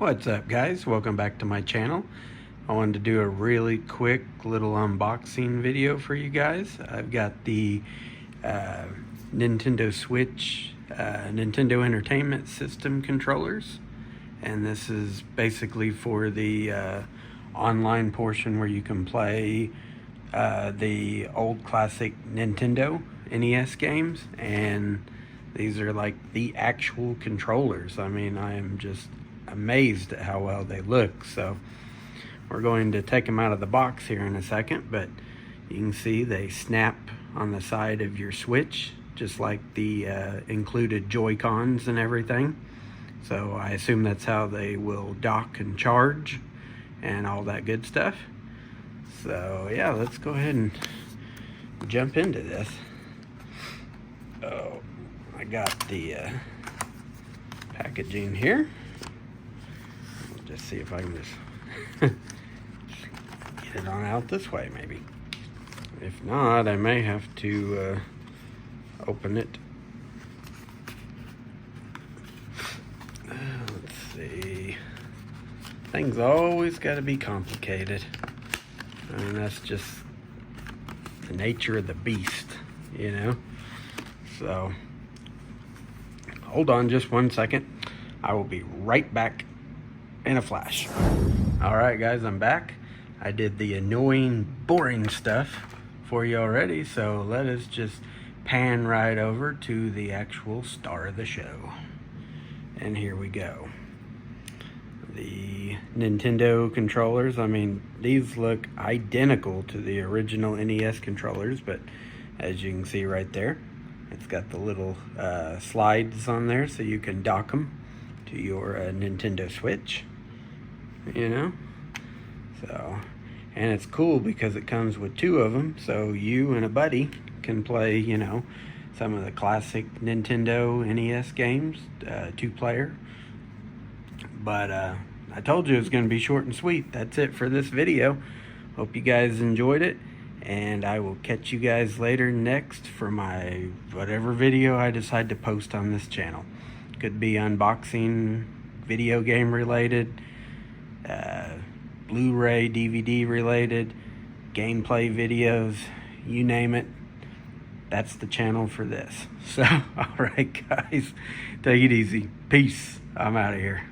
What's up, guys? Welcome back to my channel. I wanted to do a really quick little unboxing video for you guys. I've got the Nintendo Switch Nintendo Entertainment System controllers, and this is basically for the online portion where you can play the old classic Nintendo NES games, and these are like the actual controllers. I mean, I am just amazed at how well they look. So we're going to take them out of the box here in a second, but you can see they snap on the side of your Switch, just like the included Joy-Cons and everything. So I assume that's how they will dock and charge and all that good stuff. So yeah, let's go ahead and jump into this. Oh, I got the packaging here. Just see if I can just get it on out this way, maybe. If not, I may have to open it. Let's see. Things always got to be complicated. I mean, that's just the nature of the beast, you know? So, hold on just 1 second. I will be right back in a flash. All right, guys, I'm back. I did the annoying, boring stuff for you already, so let us just pan right over to the actual star of the show. And here we go. The Nintendo controllers, I mean, these look identical to the original NES controllers, but as you can see right there, it's got the little slides on there so you can dock them to your Nintendo Switch, you know. So, and it's cool because it comes with two of them, so you and a buddy can play, you know, some of the classic Nintendo NES games, 2-player. But I told you it was going to be short and sweet. That's it for this video. Hope you guys enjoyed it, and I will catch you guys later next for my whatever video I decide to post on this channel. Could be unboxing, video game related, Blu-ray, DVD related, gameplay videos, you name it. That's the channel for this. So, alright guys, take it easy. Peace. I'm out of here.